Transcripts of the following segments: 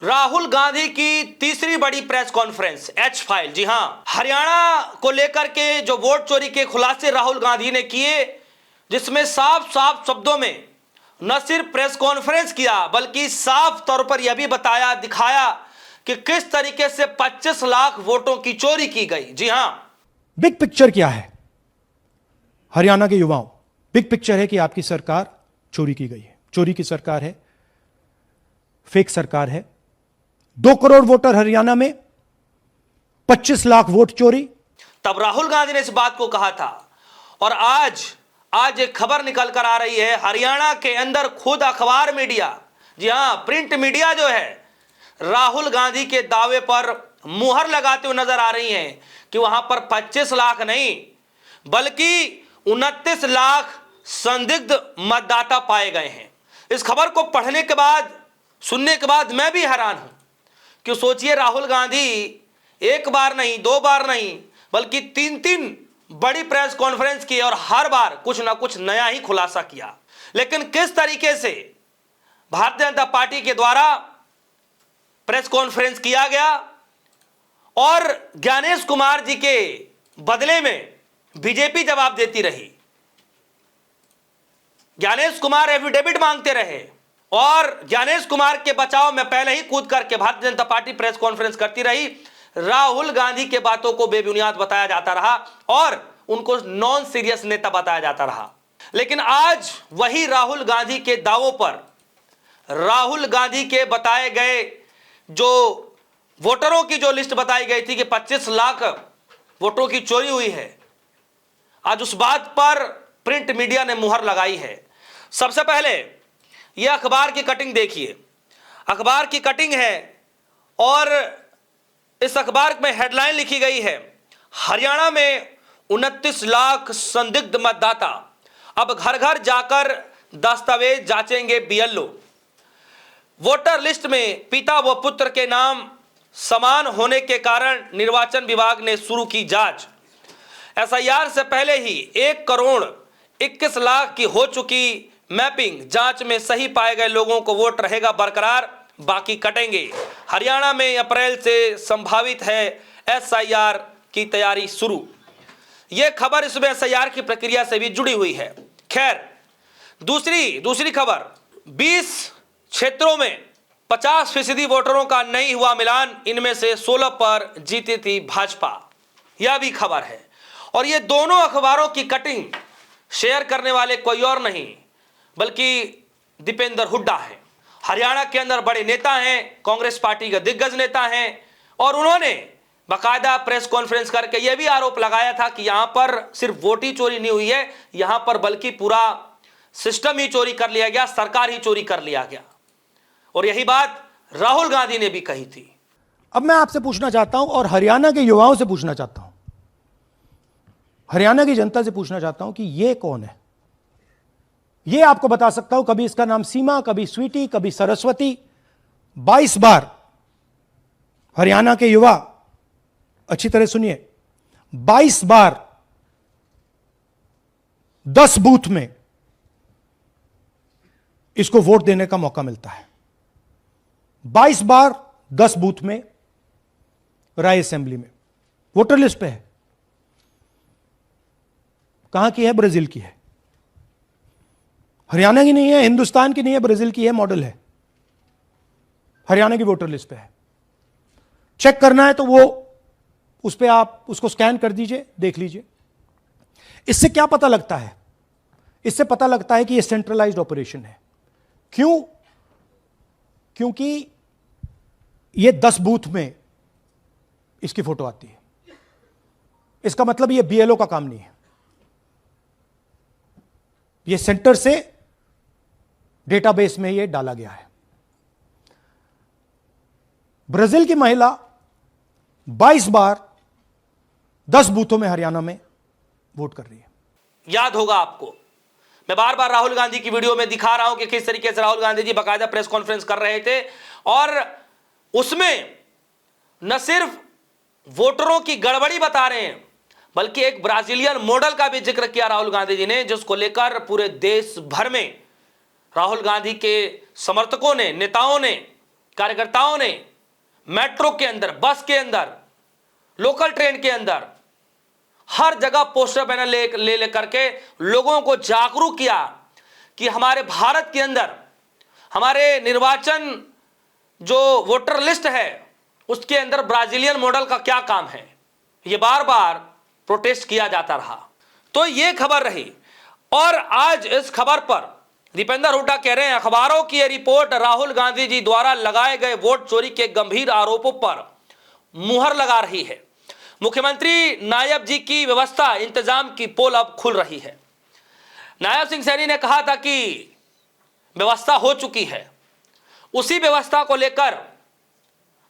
राहुल गांधी की तीसरी बड़ी प्रेस कॉन्फ्रेंस एच फाइल। जी हां, हरियाणा को लेकर के जो वोट चोरी के खुलासे राहुल गांधी ने किए, जिसमें साफ साफ शब्दों में न सिर्फ प्रेस कॉन्फ्रेंस किया बल्कि साफ तौर पर यह भी बताया दिखाया कि किस तरीके से 25 लाख वोटों की चोरी की गई। जी हां, बिग पिक्चर क्या है हरियाणा के युवाओं? बिग पिक्चर है कि आपकी सरकार चोरी की गई है, चोरी की सरकार है, फेक सरकार है। 2 करोड़ वोटर हरियाणा में, 25 लाख वोट चोरी। तब राहुल गांधी ने इस बात को कहा था और आज एक खबर निकल कर आ रही है, हरियाणा के अंदर खुद अखबार मीडिया, जी हां प्रिंट मीडिया जो है, राहुल गांधी के दावे पर मुहर लगाते हुए नजर आ रही हैं कि वहां पर 25 लाख नहीं बल्कि 29 लाख संदिग्ध मतदाता पाए गए हैं। इस खबर को पढ़ने के बाद, सुनने के बाद मैं भी हैरान हूं कि सोचिए, राहुल गांधी एक बार नहीं, 2 बार नहीं बल्कि 3 बड़ी प्रेस कॉन्फ्रेंस की और हर बार कुछ ना कुछ नया ही खुलासा किया। लेकिन किस तरीके से भारतीय जनता पार्टी के द्वारा प्रेस कॉन्फ्रेंस किया गया और ज्ञानेश कुमार जी के बदले में बीजेपी जवाब देती रही, ज्ञानेश कुमार एफिडेविट मांगते रहे और ज्ञानेश कुमार के बचाव में पहले ही कूद करके Bharatiya Janata party press conference करती रही। राहुल गांधी के बातों को बेबुनियाद बताया जाता रहा और उनको नॉन सीरियस नेता बताया जाता रहा। लेकिन आज वही राहुल गांधी के दावों पर, राहुल गांधी के बताए गए जो वोटरों की जो लिस्ट बताई गई थी कि 25 लाख वोटों की चोरी हुई है, आज उस बात पर प्रिंट मीडिया ने मुहर लगाई है। सबसे पहले यह अखबार की कटिंग देखिए, अखबार की कटिंग है और इस अखबार में हेडलाइन लिखी गई है, हरियाणा में 29 लाख संदिग्ध मतदाता, अब घर घर जाकर दस्तावेज जांचेंगे बीएलओ। वोटर लिस्ट में पिता व पुत्र के नाम समान होने के कारण निर्वाचन विभाग ने शुरू की जांच। एसआईआर से पहले ही 1 करोड़ 21 लाख की हो चुकी मैपिंग, जांच में सही पाए गए लोगों को वोट रहेगा बरकरार, बाकी कटेंगे। हरियाणा में अप्रैल से संभावित है एसआईआर की तैयारी शुरू। यह खबर इसमें एसआईआर की प्रक्रिया से भी जुड़ी हुई है। खैर, दूसरी खबर, 20 क्षेत्रों में 50% वोटरों का नहीं हुआ मिलान, इनमें से 16 पर जीती थी भाजपा, यह भी खबर है। और ये दोनों अखबारों की कटिंग शेयर करने वाले कोई और नहीं बल्कि दीपेंद्र हुड्डा है। हरियाणा के अंदर बड़े नेता हैं, कांग्रेस पार्टी के दिग्गज नेता हैं और उन्होंने बाकायदा प्रेस कॉन्फ्रेंस करके यह भी आरोप लगाया था कि यहां पर सिर्फ वोट ही चोरी नहीं हुई है, यहां पर बल्कि पूरा सिस्टम ही चोरी कर लिया गया, सरकार ही चोरी कर लिया गया। और यही बात राहुल गांधी ने भी कही थी। अब मैं आपसे पूछना चाहता हूं और हरियाणा के युवाओं से पूछना चाहता हूं, हरियाणा की जनता से पूछना चाहता हूं कि यह कौन है? यह आपको बता सकता हूं, कभी इसका नाम सीमा, कभी स्वीटी, कभी सरस्वती। 22 बार हरियाणा के युवा, अच्छी तरह सुनिए, 22 बार 10 बूथ में इसको वोट देने का मौका मिलता है। 22 बार 10 बूथ में राय असेंबली में वोटर लिस्ट पे है। कहां की है? ब्राजील की है, हरियाणा की नहीं है, हिंदुस्तान की नहीं है, ब्राजील की है, मॉडल है, हरियाणा की वोटर लिस्ट पे है। चेक करना है तो वो उस पे आप उसको स्कैन कर दीजिए, देख लीजिए। इससे क्या पता लगता है? इससे पता लगता है कि यह सेंट्रलाइज्ड ऑपरेशन है। क्यों? क्योंकि ये 10 बूथ में इसकी फोटो आती है। इसका मतलब ये बीएलओ का काम नहीं है, ये सेंटर से डेटाबेस में ये डाला गया है। ब्राजील की महिला 22 बार 10 बूथों में हरियाणा में वोट कर रही है। याद होगा आपको, मैं बार बार राहुल गांधी की वीडियो में दिखा रहा हूं कि किस तरीके से राहुल गांधी जी बाकायदा प्रेस कॉन्फ्रेंस कर रहे थे और उसमें न सिर्फ वोटरों की गड़बड़ी बता रहे हैं बल्कि एक ब्राजीलियन मॉडल का भी जिक्र किया राहुल गांधी जी ने, जिसको लेकर पूरे देश भर में राहुल गांधी के समर्थकों ने, नेताओं ने कार्यकर्ताओं ने मेट्रो के अंदर, बस के अंदर, लोकल ट्रेन के अंदर हर जगह पोस्टर बैनर ले करके लोगों को जागरूक किया कि हमारे भारत के अंदर हमारे निर्वाचन जो वोटर लिस्ट है उसके अंदर ब्राजीलियन मॉडल का क्या काम है। ये बार बार प्रोटेस्ट किया जाता रहा। तो ये खबर रही। और आज इस खबर पर दीपेंद्र हुड्डा कह रहे हैं, अखबारों की यह रिपोर्ट राहुल गांधी जी द्वारा लगाए गए वोट चोरी के गंभीर आरोपों पर मुहर लगा रही है। मुख्यमंत्री नायब जी की व्यवस्था इंतजाम की पोल अब खुल रही है। नायब सिंह सैनी ने कहा था कि व्यवस्था हो चुकी है। उसी व्यवस्था को लेकर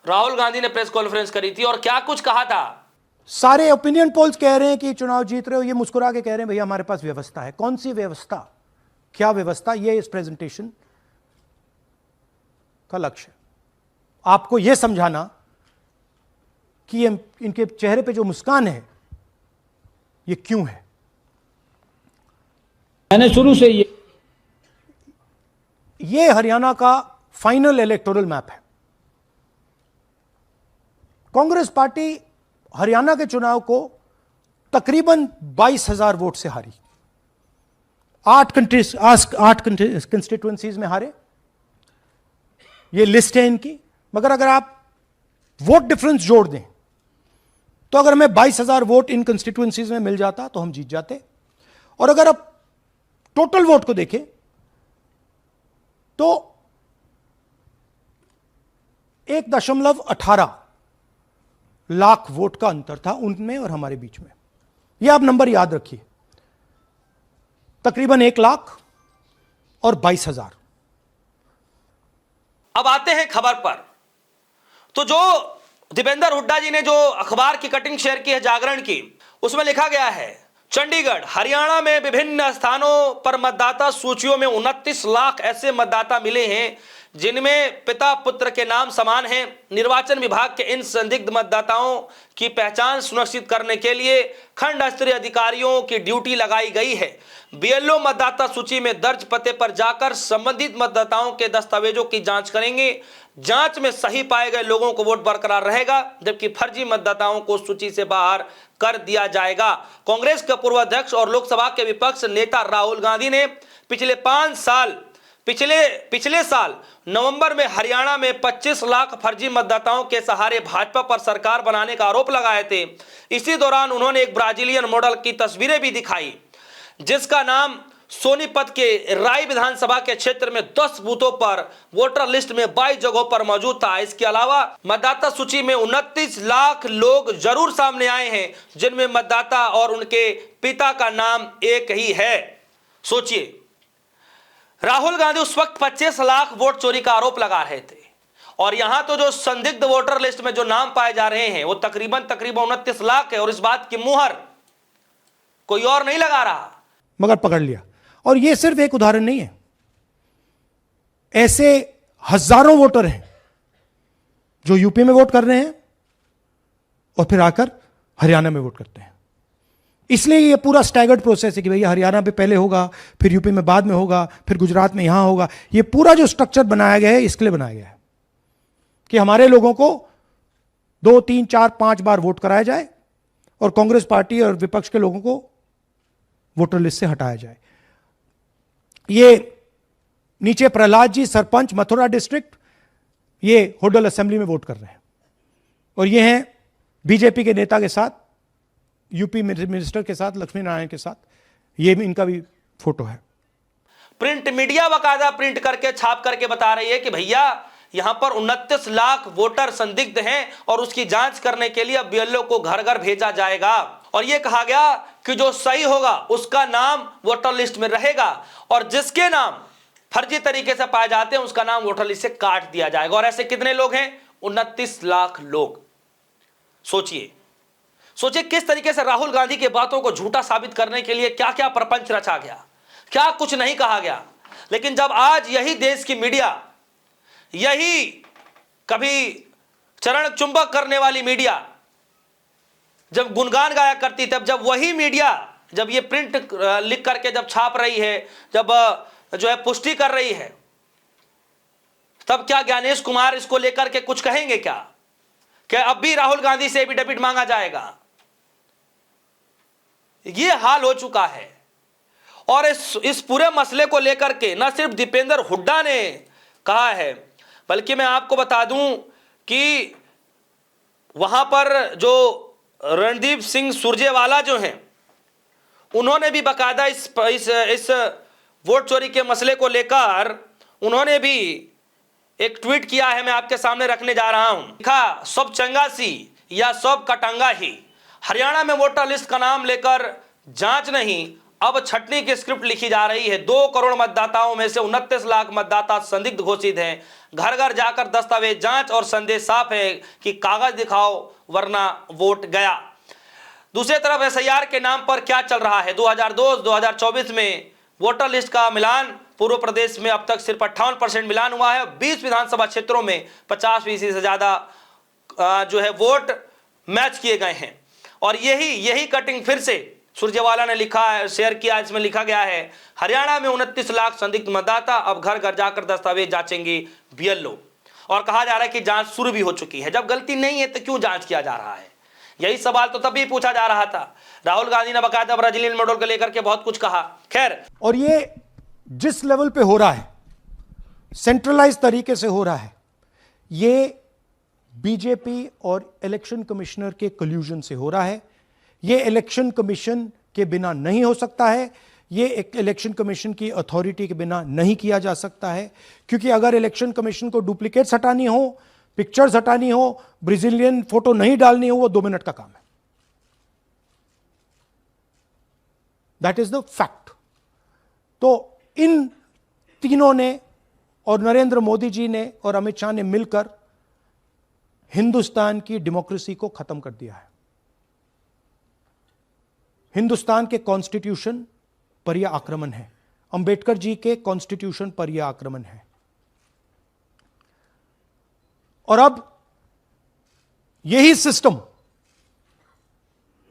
राहुल गांधी ने प्रेस कॉन्फ्रेंस करी थी और क्या कुछ कहा था। सारे ओपिनियन पोल्स कह रहे हैं कि चुनाव जीत रहे हो, ये मुस्कुरा के कह रहे हैं भैया हमारे पास व्यवस्था है। कौन सी व्यवस्था, क्या व्यवस्था, ये इस प्रेजेंटेशन का लक्ष्य है। आपको यह समझाना कि इनके चेहरे पे जो मुस्कान है ये क्यों है। मैंने शुरू से ये हरियाणा का फाइनल इलेक्टोरल मैप है। कांग्रेस पार्टी हरियाणा के चुनाव को तकरीबन 22,000 वोट से हारी। 8 कंस्टिट्यूएंसीज में हारे। ये लिस्ट है इनकी। मगर अगर आप वोट डिफरेंस जोड़ दें तो अगर हमें 22,000 वोट इन कंस्टिट्यूएंसीज में मिल जाता तो हम जीत जाते। और अगर आप टोटल वोट को देखें तो 1.18 लाख वोट का अंतर था उनमें और हमारे बीच में। यह आप नंबर याद रखिए, तकरीबन 1 लाख और 22,000। अब आते हैं खबर पर। तो जो दीपेंद्र हुड्डा जी ने जो अखबार की कटिंग शेयर की है जागरण की, उसमें लिखा गया है, चंडीगढ़ हरियाणा में विभिन्न स्थानों पर मतदाता सूचियों में 29 लाख ऐसे मतदाता मिले हैं जिनमें पिता पुत्र के नाम समान हैं। निर्वाचन विभाग के इन संदिग्ध मतदाताओं की पहचान सुनिश्चित करने के लिए खंड स्तरीय अधिकारियों की ड्यूटी लगाई गई है। बीएलओ मतदाता सूची में दर्ज पते पर जाकर संबंधित मतदाताओं के दस्तावेजों की जांच करेंगे। जांच में सही पाए गए लोगों को वोट बरकरार रहेगा, जबकि फर्जी मतदाताओं को सूची से बाहर कर दिया जाएगा। कांग्रेस के पूर्व अध्यक्ष और लोकसभा के विपक्ष नेता राहुल गांधी ने पिछले साल नवंबर में हरियाणा में 25 लाख फर्जी मतदाताओं के सहारे भाजपा पर सरकार बनाने का आरोप लगाए थे। इसी दौरान उन्होंने एक ब्राजीलियन मॉडल की तस्वीरें भी दिखाई जिसका नाम सोनीपत के राय विधानसभा के क्षेत्र में 10 बूथों पर वोटर लिस्ट में 22 जगहों पर मौजूद था। इसके अलावा मतदाता सूची में 29 लाख लोग जरूर सामने आए हैं जिनमें मतदाता और उनके पिता का नाम एक ही है। सोचिए, राहुल गांधी उस वक्त 25 लाख वोट चोरी का आरोप लगा रहे थे और यहां तो जो संदिग्ध वोटर लिस्ट में जो नाम पाए जा रहे हैं वो तकरीबन 29 लाख है और इस बात की मुहर कोई और नहीं लगा रहा, मगर पकड़ लिया। और यह सिर्फ एक उदाहरण नहीं है, ऐसे हजारों वोटर हैं जो यूपी में वोट कर रहे हैं और फिर आकर हरियाणा में वोट करते हैं। इसलिए ये पूरा स्टैगर्ड प्रोसेस है कि भैया हरियाणा पे पहले होगा, फिर यूपी में बाद में होगा, फिर गुजरात में यहां होगा। ये पूरा जो स्ट्रक्चर बनाया गया है इसके लिए बनाया गया है कि हमारे लोगों को 2, 3, 4, 5 बार वोट कराया जाए और कांग्रेस पार्टी और विपक्ष के लोगों को वोटर लिस्ट से हटाया जाए। ये नीचे प्रहलाद जी सरपंच मथुरा डिस्ट्रिक्ट, ये होडल असेंबली में वोट कर रहे हैं और ये हैं बीजेपी के नेता के साथ, यूपी मिनिस्टर के साथ, लक्ष्मी नारायण के साथ। ये भी इनका भी फोटो है। प्रिंट मीडिया बाकायदा प्रिंट करके छाप करके बता रही है कि भैया यहां पर 29 लाख वोटर संदिग्ध हैं और उसकी जांच करने के लिए अब बीएलओ को घर घर भेजा जाएगा। और यह कहा गया कि जो सही होगा उसका नाम वोटर लिस्ट में रहेगा और जिसके नाम फर्जी तरीके से पाए जाते हैं उसका नाम वोटर लिस्ट से काट दिया जाएगा। और ऐसे कितने लोग हैं? 29 लाख लोग। सोचिए किस तरीके से राहुल गांधी की बातों को झूठा साबित करने के लिए क्या क्या प्रपंच रचा गया, क्या कुछ नहीं कहा गया। लेकिन जब आज यही देश की मीडिया, यही कभी चरण चुंबक करने वाली मीडिया जब गुणगान गाया करती, तब जब वही मीडिया जब ये प्रिंट लिख करके जब छाप रही है, जब जो है पुष्टि कर रही है, तब क्या ज्ञानेश कुमार इसको लेकर के कुछ कहेंगे क्या कि अब भी राहुल गांधी से एफिडेविट मांगा जाएगा? यह हाल हो चुका है। और इस पूरे मसले को लेकर के न सिर्फ दीपेंद्र हुड्डा ने कहा है, बल्कि मैं आपको बता दूं कि वहां पर जो रणदीप सिंह सुरजेवाला जो हैं, उन्होंने भी बकायदा इस वोट चोरी के मसले को लेकर उन्होंने भी एक ट्वीट किया है, मैं आपके सामने रखने जा रहा हूं। लिखा, सब चंगा सी या सब कटंगा ही, हरियाणा में वोटर लिस्ट का नाम लेकर जांच नहीं, अब छटनी की स्क्रिप्ट लिखी जा रही है। 2 करोड़ मतदाताओं में से 29 लाख मतदाता संदिग्ध घोषित हैं। घर घर जाकर दस्तावेज जांच और संदेश साफ है कि कागज दिखाओ वरना वोट गया। दूसरी तरफ एसआईआर के नाम पर क्या चल रहा है? 2002-2024 में वोटर लिस्ट का मिलान पूर्व प्रदेश में अब तक सिर्फ 58% मिलान हुआ है। 20 विधानसभा क्षेत्रों में 50% से ज्यादा जो है वोट मैच किए गए हैं। और यही कटिंग फिर से सुरजेवाला ने लिखा है, शेयर किया। इसमें लिखा गया है, हरियाणा में 29 लाख संदिग्ध मतदाता अब घर घर जाकर दस्तावेज जांचेंगे बीएलओ। और कहा जा रहा है कि जांच शुरू भी हो चुकी है। जब गलती नहीं है तो क्यों जांच किया जा रहा है? यही सवाल तो तब भी पूछा जा रहा था। राहुल गांधी ने बकायदा ब्राजीलियन मॉडल को लेकर के बहुत कुछ कहा। खैर, और ये जिस लेवल पे हो रहा है, सेंट्रलाइज तरीके से हो रहा है, ये बीजेपी और इलेक्शन कमिश्नर के कल्यूजन से हो रहा है। ये इलेक्शन कमीशन के बिना नहीं हो सकता है। ये एक इलेक्शन कमीशन की अथॉरिटी के बिना नहीं किया जा सकता है, क्योंकि अगर इलेक्शन कमीशन को डुप्लीकेट्स हटानी हो, पिक्चर्स हटानी हो, ब्राजीलियन फोटो नहीं डालनी हो, वो 2 मिनट का काम है। That is the fact. तो इन तीनों ने और नरेंद्र मोदी जी ने और अमित शाह ने मिलकर हिंदुस्तान की डेमोक्रेसी को खत्म कर दिया है। हिंदुस्तान के कॉन्स्टिट्यूशन पर यह आक्रमण है, अंबेडकर जी के कॉन्स्टिट्यूशन पर यह आक्रमण है। और अब यही सिस्टम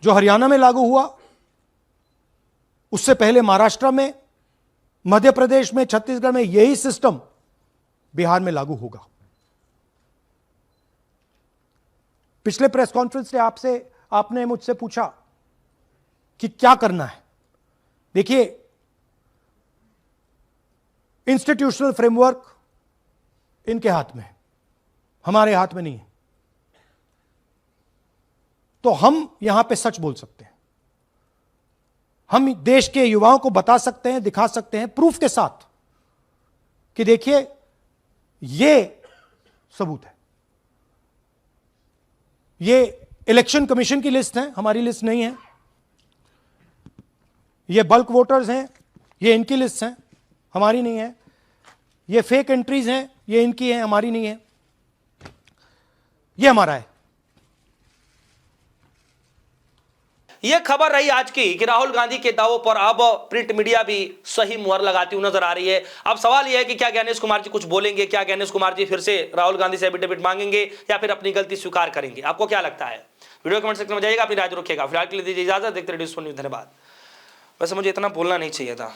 जो हरियाणा में लागू हुआ, उससे पहले महाराष्ट्र में, मध्य प्रदेश में, छत्तीसगढ़ में, यही सिस्टम बिहार में लागू होगा। पिछले प्रेस कॉन्फ्रेंस से आपने मुझसे पूछा कि क्या करना है। देखिए, इंस्टीट्यूशनल फ्रेमवर्क इनके हाथ में है, हमारे हाथ में नहीं है। तो हम यहां पे सच बोल सकते हैं, हम देश के युवाओं को बता सकते हैं, दिखा सकते हैं प्रूफ के साथ कि देखिए ये सबूत है। ये इलेक्शन कमीशन की लिस्ट है, हमारी लिस्ट नहीं है। ये बल्क वोटर्स हैं, ये इनकी लिस्ट हैं, हमारी नहीं है। ये फेक एंट्रीज हैं, ये इनकी हैं, हमारी नहीं है। ये हमारा है। यह खबर रही आज की कि राहुल गांधी के दावों पर अब प्रिंट मीडिया भी सही मुहर लगाती हुई नजर आ रही है। अब सवाल यह है कि क्या ज्ञानेश कुमार जी कुछ बोलेंगे? क्या ज्ञानेश कुमार जी फिर से राहुल गांधी से एफिडेविट मांगेंगे या फिर अपनी गलती स्वीकार करेंगे? आपको क्या लगता है? वीडियो कमेंट सेक्शन में जाइएगा, अपनी राय रखिएगा। फिलहाल के लिए दीजिए इजाजत। देखते रहिए न्यूज़। धन्यवाद। वैसे मुझे इतना बोलना नहीं चाहिए था।